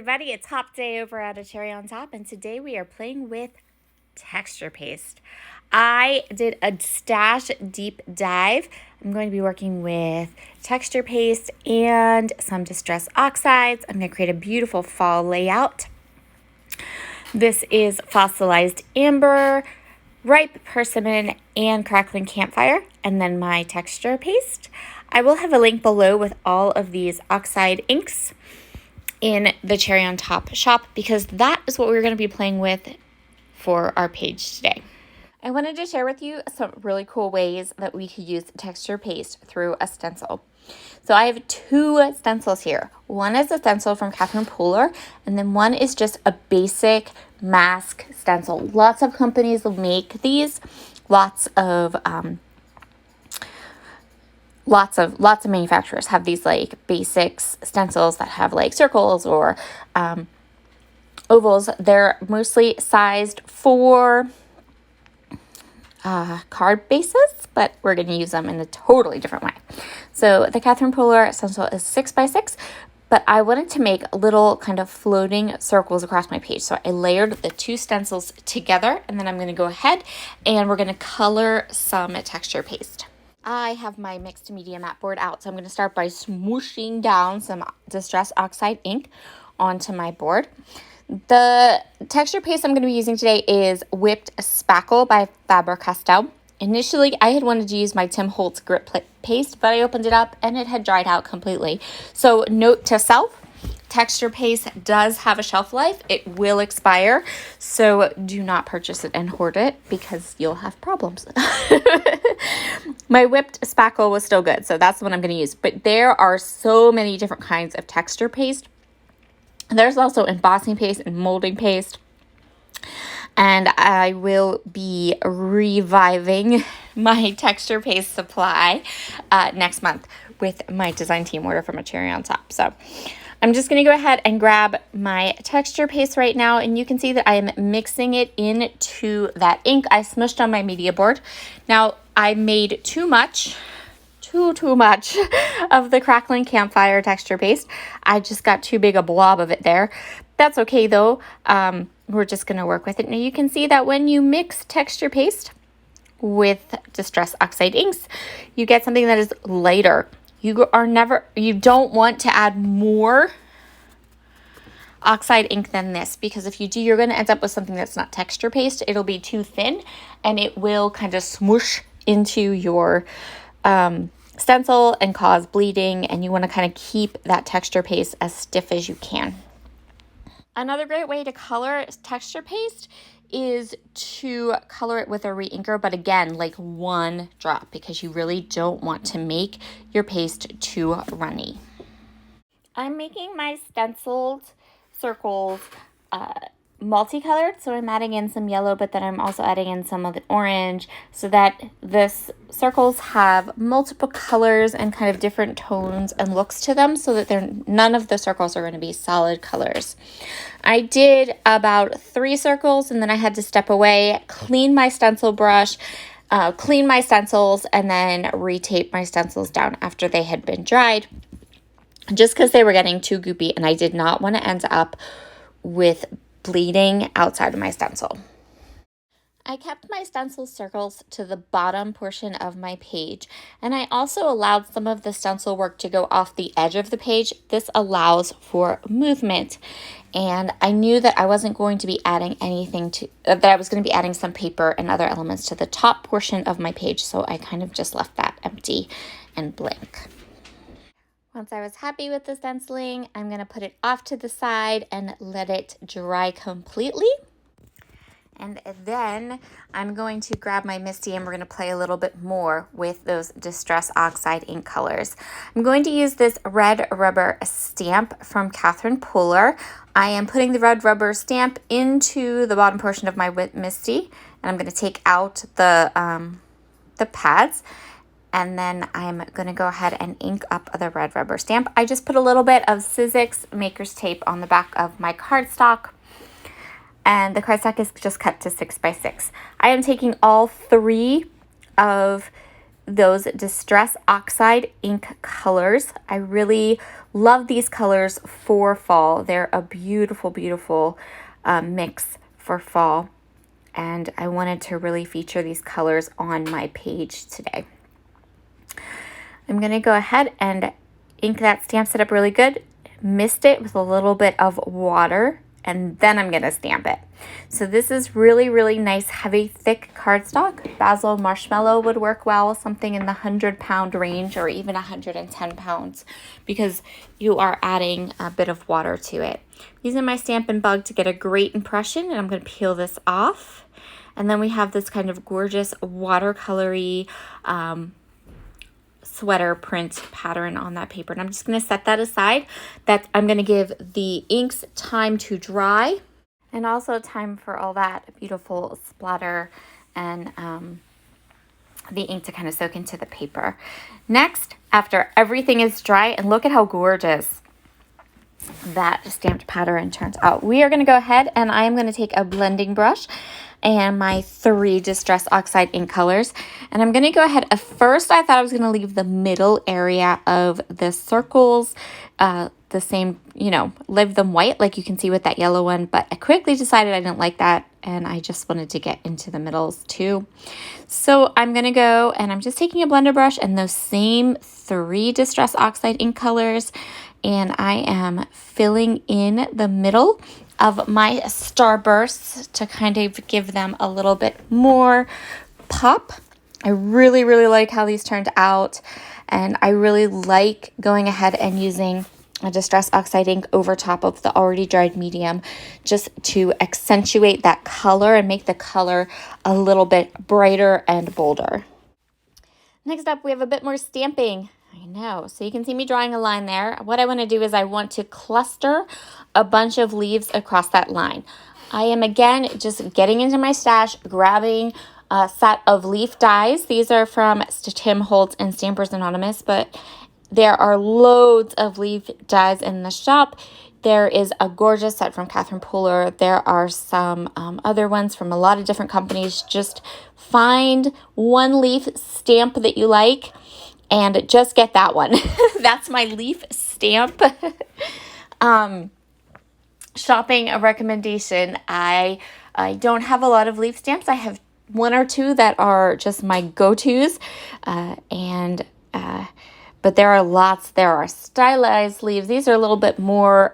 everybody, it's Hop Day over at A Cherry on Top, and today we are playing with texture paste. I did a stash deep dive. I'm going to be working with texture paste and some distress oxides. I'm going to create a beautiful fall layout. This is fossilized amber, ripe persimmon, and crackling campfire, and then my texture paste. I will have a link below with all of these oxide inks in the Cherry on Top shop because that is what we're going to be playing with for our page today. I wanted to share with you some really cool ways that we could use texture paste through a stencil. So I have two stencils here. One is a stencil from Catherine Pooler, and then one is just a basic mask stencil. Lots of companies will make these. Lots of manufacturers have these like basics stencils that have like circles or ovals. They're mostly sized for card bases, but we're going to use them in a totally different way. So the Catherine Pooler stencil is 6x6, but I wanted to make little kind of floating circles across my page. So I layered the two stencils together, and then I'm going to go ahead and we're going to color some texture paste. I have my mixed media mat board out, so I'm going to start by smooshing down some Distress Oxide ink onto my board. The texture paste I'm going to be using today is Whipped Spackle by Faber-Castell. Initially, I had wanted to use my Tim Holtz grip paste, but I opened it up and it had dried out completely. So note to self, texture paste does have a shelf life. It will expire, so do not purchase it and hoard it because you'll have problems. My Whipped Spackle was still good, so that's the one I'm going to use. But there are so many different kinds of texture paste. There's also embossing paste and molding paste. And I will be reviving my texture paste supply next month with my design team order from A Cherry on Top. So I'm just going to go ahead and grab my texture paste right now, and you can see that I am mixing it into that ink I smushed on my media board. Now, I made too much of the crackling campfire texture paste. I just got too big a blob of it there. That's okay though. We're just going to work with it. Now you can see that when you mix texture paste with Distress Oxide inks, you get something that is lighter. You don't want to add more oxide ink than this, because if you do, you're going to end up with something that's not texture paste. It'll be too thin and it will kind of smoosh into your stencil and cause bleeding, and you want to kind of keep that texture paste as stiff as you can. Another great way to color texture paste is to color it with a re-inker, but again, like one drop, because you really don't want to make your paste too runny. I'm making my stenciled circles multicolored, so I'm adding in some yellow, but then I'm also adding in some of the orange so that this circles have multiple colors and kind of different tones and looks to them, so that none of the circles are going to be solid colors. I did about 3 circles, and then I had to step away, clean my stencil brush, clean my stencils, and then retape my stencils down after they had been dried, just because they were getting too goopy and I did not want to end up with bleeding outside of my stencil. I kept my stencil circles to the bottom portion of my page, and I also allowed some of the stencil work to go off the edge of the page. This allows for movement, and I knew that I wasn't going to be adding anything that I was going to be adding some paper and other elements to the top portion of my page, so I kind of just left that empty and blank. Once I was happy with the stenciling, I'm going to put it off to the side and let it dry completely. And then I'm going to grab my Misty and we're going to play a little bit more with those Distress Oxide ink colors. I'm going to use this red rubber stamp from Catherine Pooler. I am putting the red rubber stamp into the bottom portion of my Misty, and I'm going to take out the pads. And then I'm going to go ahead and ink up the red rubber stamp. I just put a little bit of Sizzix Maker's Tape on the back of my cardstock. And the cardstock is just cut to 6x6. I am taking all 3 of those Distress Oxide ink colors. I really love these colors for fall. They're a beautiful, beautiful mix for fall. And I wanted to really feature these colors on my page today. I'm going to go ahead and ink that stamp set up really good. Mist it with a little bit of water, and then I'm going to stamp it. So this is really, really nice, heavy, thick cardstock. Basil Marshmallow would work well, something in the 100-pound range or even 110 pounds because you are adding a bit of water to it. Using my Stampin' Bug to get a great impression, and I'm going to peel this off. And then we have this kind of gorgeous watercolory sweater print pattern on that paper. And I'm just going to set that aside. That I'm going to give the inks time to dry and also time for all that beautiful splatter and the ink to kind of soak into the paper. Next, after everything is dry, and look at how gorgeous that stamped pattern turns out, we are going to go ahead and I am going to take a blending brush and my 3 Distress Oxide ink colors. And I'm going to go ahead. At first, I thought I was going to leave the middle area of the circles the same, leave them white like you can see with that yellow one. But I quickly decided I didn't like that. And I just wanted to get into the middles too. So I'm going to go and I'm just taking a blender brush and those same 3 Distress Oxide ink colors. And I am filling in the middle of my starbursts to kind of give them a little bit more pop. I really, really like how these turned out. And I really like going ahead and using a Distress Oxide ink over top of the already dried medium just to accentuate that color and make the color a little bit brighter and bolder. Next up, we have a bit more stamping. I know. So you can see me drawing a line there. What I want to do is I want to cluster a bunch of leaves across that line. I am, again, just getting into my stash, grabbing a set of leaf dies. These are from Tim Holtz and Stampers Anonymous, but there are loads of leaf dies in the shop. There is a gorgeous set from Catherine Pooler. There are some other ones from a lot of different companies. Just find one leaf stamp that you like and just get that one. That's my leaf stamp shopping recommendation. I don't have a lot of leaf stamps. I have 1 or 2 that are just my go-tos. But there are lots. There are stylized leaves. These are a little bit more,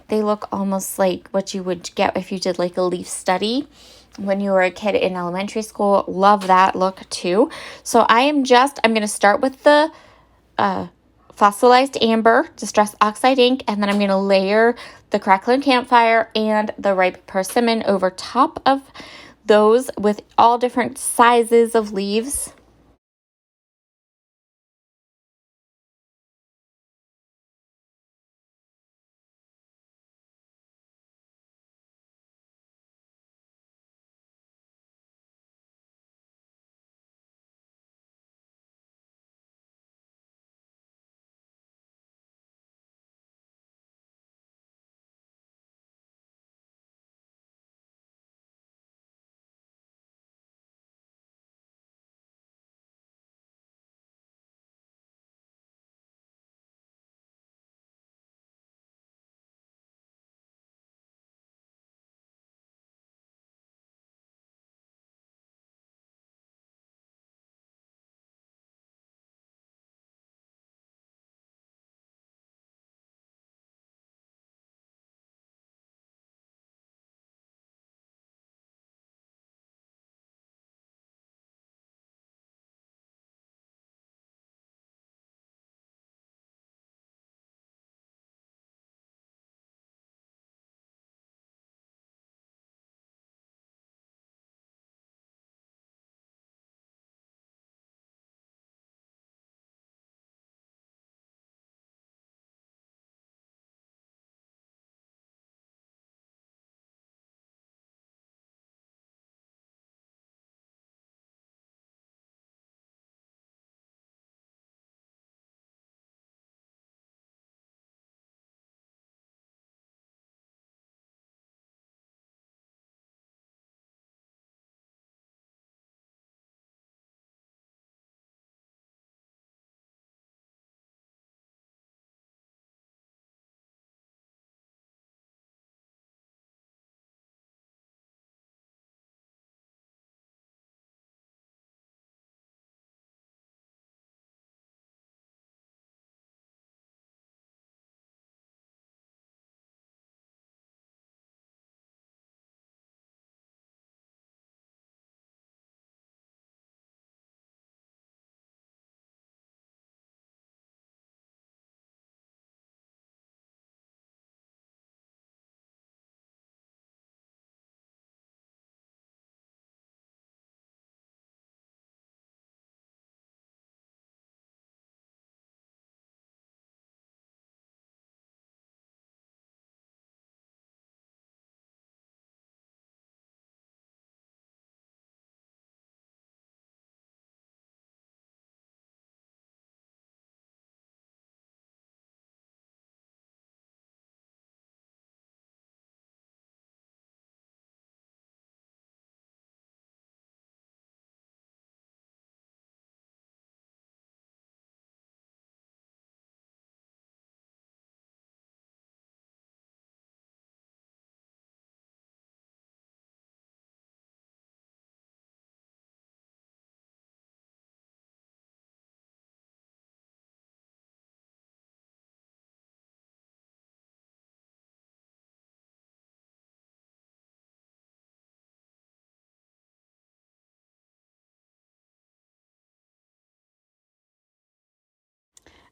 they look almost like what you would get if you did like a leaf study when you were a kid in elementary school. Love that look too. So I'm going to start with the fossilized amber, Distress Oxide ink, and then I'm going to layer the crackling campfire and the ripe persimmon over top of those with all different sizes of leaves.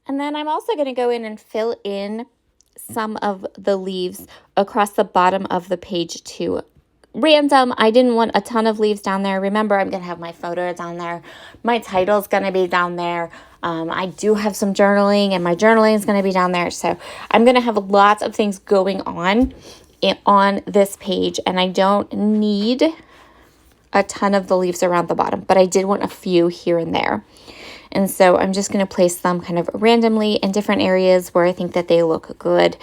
And then I'm also going to go in and fill in some of the leaves across the bottom of the page too. Random, I didn't want a ton of leaves down there. Remember, I'm going to have my photo down there. My title's going to be down there. I do have some journaling, and my journaling is going to be down there. So I'm going to have lots of things going on this page, and I don't need a ton of the leaves around the bottom, but I did want a few here and there. And so I'm just going to place them kind of randomly in different areas where I think that they look good.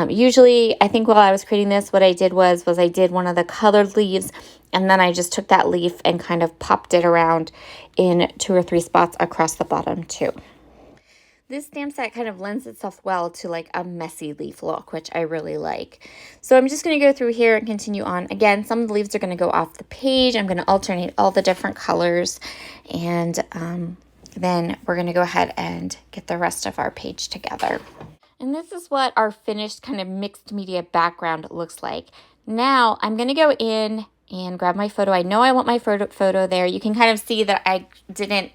Usually, I think while I was creating this, what I did was I did one of the colored leaves, and then I just took that leaf and kind of popped it around in 2 or 3 spots across the bottom too. This stamp set kind of lends itself well to like a messy leaf look, which I really like. So I'm just going to go through here and continue on. Again, some of the leaves are going to go off the page. I'm going to alternate all the different colors, and then we're going to go ahead and get the rest of our page together. And this is what our finished kind of mixed media background looks like. Now I'm going to go in and grab my photo. I know I want my photo there. You can kind of see that I didn't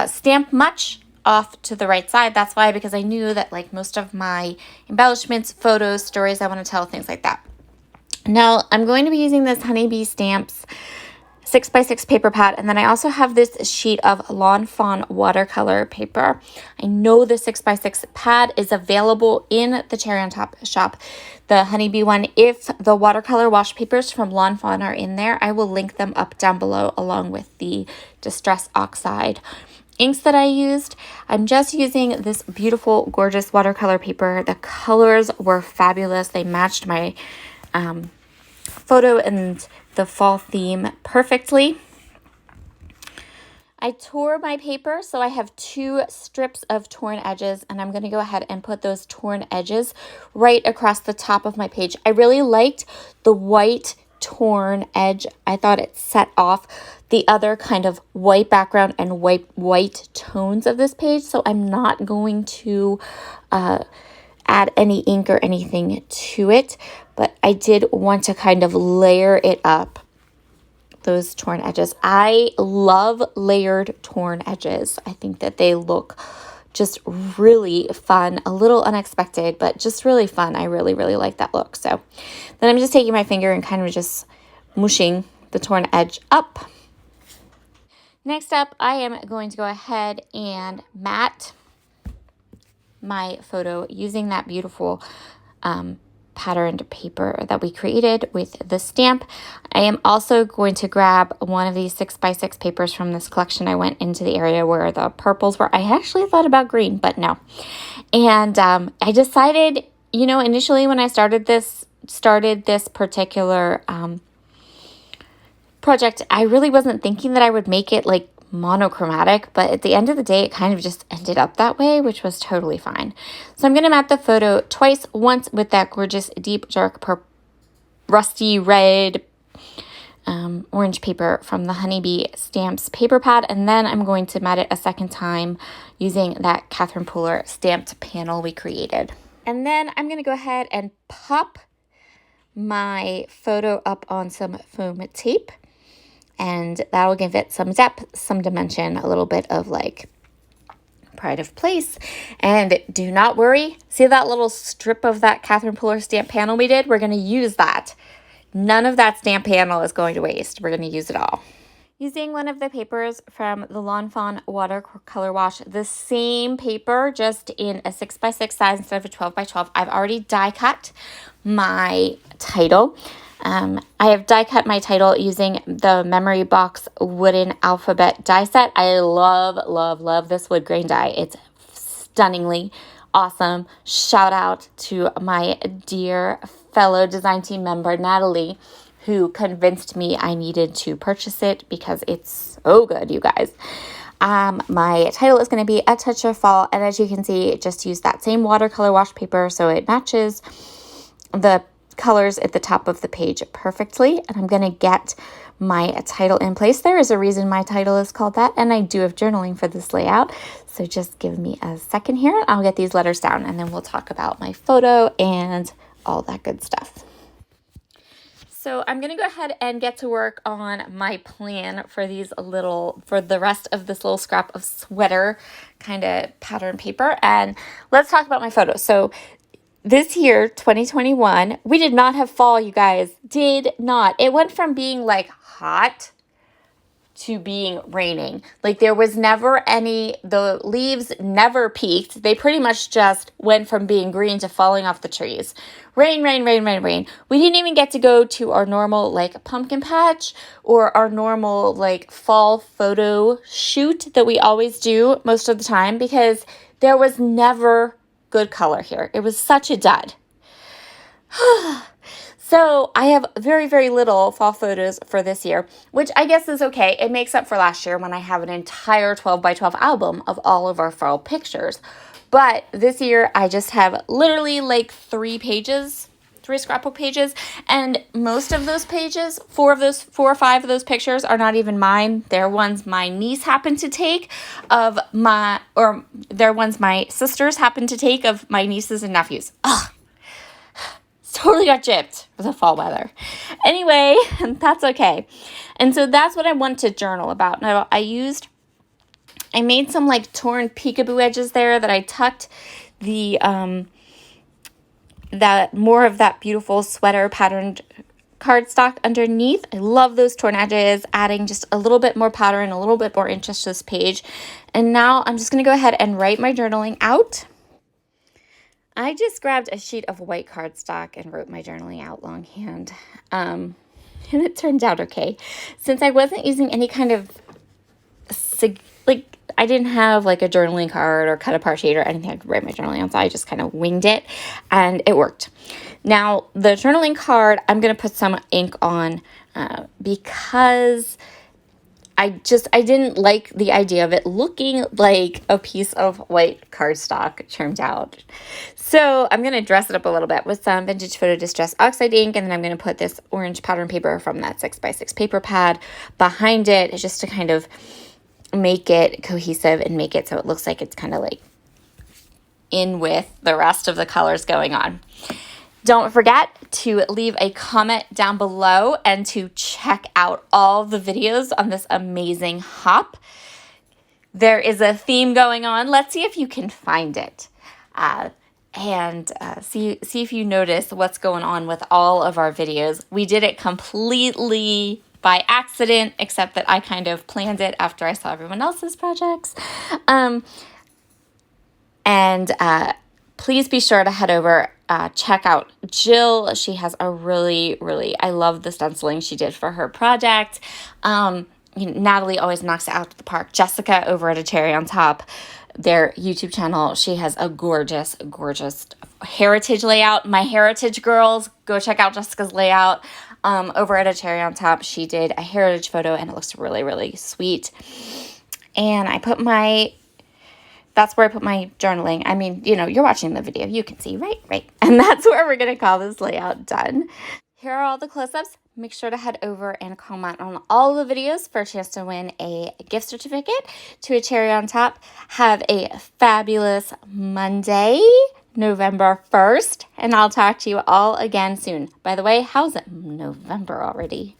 stamp much off to the right side. That's why, because I knew that like most of my embellishments, photos, stories I want to tell, things like that. Now I'm going to be using this Honeybee Stamps 6x6 paper pad, and then I also have this sheet of Lawn Fawn watercolor paper. I know the 6x6 pad is available in the Cherry on Top shop, the Honeybee one. If the watercolor wash papers from Lawn Fawn are in there, I will link them up down below along with the Distress Oxide inks that I used. I'm just using this beautiful, gorgeous watercolor paper. The colors were fabulous. They matched my photo and the fall theme perfectly. I tore my paper, so I have 2 strips of torn edges, and I'm going to go ahead and put those torn edges right across the top of my page. I really liked the white torn edge. I thought it set off the other kind of white background and white tones of this page, so I'm not going to add any ink or anything to it, but I did want to kind of layer it up, those torn edges. I love layered torn edges. I think that they look just really fun, a little unexpected, but just really fun. I really, really like that look. So then I'm just taking my finger and kind of just mushing the torn edge up. Next up, I am going to go ahead and matte my photo using that beautiful patterned paper that we created with the stamp. I am also going to grab one of these 6x6 papers from this collection. I went into the area where the purples were. I actually thought about green, but no. And I decided, you know, initially when I started this particular project, I really wasn't thinking that I would make it like monochromatic, but at the end of the day, it kind of just ended up that way, which was totally fine. So I'm going to matte the photo twice, once with that gorgeous deep dark rusty red orange paper from the Honeybee Stamps paper pad, and then I'm going to matte it a second time using that Catherine Pooler stamped panel we created. And then I'm going to go ahead and pop my photo up on some foam tape, and that'll give it some depth, some dimension, a little bit of like pride of place. And do not worry, see that little strip of that Catherine Pooler stamp panel we did? We're going to use that. None of that stamp panel is going to waste. We're going to use it all. Using one of the papers from the Lawn Fawn watercolor wash, the same paper, just in a 6x6 size instead of a 12x12. I've already die cut my title. I have die cut my title using the Memory Box wooden alphabet die set. I love, love, love this wood grain die. It's stunningly awesome. Shout out to my dear fellow design team member, Natalie, who convinced me I needed to purchase it because it's so good, you guys. My title is going to be A Touch of Fall, and as you can see, just use that same watercolor wash paper so it matches the colors at the top of the page perfectly. And I'm going to get my title in place. There is a reason my title is called that, and I do have journaling for this layout, so just give me a second here. I'll get these letters down, and then we'll talk about my photo and all that good stuff. So I'm going to go ahead and get to work on my plan for for the rest of this little scrap of sweater kind of pattern paper. And let's talk about my photos. So this year, 2021, we did not have fall, you guys. Did not. It went from being like hot to being raining. Like there was never the leaves never peaked. They pretty much just went from being green to falling off the trees. Rain, rain, rain, rain, rain. We didn't even get to go to our normal like pumpkin patch or our normal like fall photo shoot that we always do most of the time because there was never good color here. It was such a dud. So I have very, very little fall photos for this year, which I guess is okay. It makes up for last year when I have an entire 12 by 12 album of all of our fall pictures. But this year I just have literally like 3 scrapbook pages. And most of those pages, 4 or 5 of those pictures are not even mine. They're ones my niece happened to take they're ones my sisters happened to take of my nieces and nephews. Ugh. Totally got gypped for the fall weather. Anyway, that's okay. And so that's what I want to journal about. Now, I made some like torn peekaboo edges there that I tucked the, more of that beautiful sweater patterned cardstock underneath. I love those torn edges, adding just a little bit more pattern, a little bit more interest to this page. And now I'm just going to go ahead and write my journaling out. I just grabbed a sheet of white cardstock and wrote my journaling out longhand, and it turned out okay. Since I wasn't using any kind of, I didn't have like a journaling card or cut apart sheet or anything I could write my journaling on, so I just kind of winged it, and it worked. Now, the journaling card, I'm going to put some ink on because I didn't like the idea of it looking like a piece of white cardstock turned out. So I'm going to dress it up a little bit with some Vintage Photo Distress Oxide ink, and then I'm going to put this orange pattern paper from that 6x6 paper pad behind it just to kind of make it cohesive and make it so it looks like it's kind of like in with the rest of the colors going on. Don't forget to leave a comment down below and to check out all the videos on this amazing hop. There is a theme going on. Let's see if you can find it. See if you notice what's going on with all of our videos. We did it completely by accident, except that I kind of planned it after I saw everyone else's projects. Please be sure to head over, check out Jill. She has a really, I love the stenciling she did for her project. Natalie always knocks it out of the park. Jessica over at A Cherry on Top, their YouTube channel, she has a gorgeous, gorgeous heritage layout. My heritage girls, go check out Jessica's layout. Over at A Cherry on Top, she did a heritage photo and it looks really, really sweet. And that's where I put my journaling. I mean, you're watching the video. You can see, right? And that's where we're going to call this layout done. Here are all the close-ups. Make sure to head over and comment on all the videos for a chance to win a gift certificate to A Cherry on Top. Have a fabulous Monday, November 1st, and I'll talk to you all again soon. By the way, how's it November already?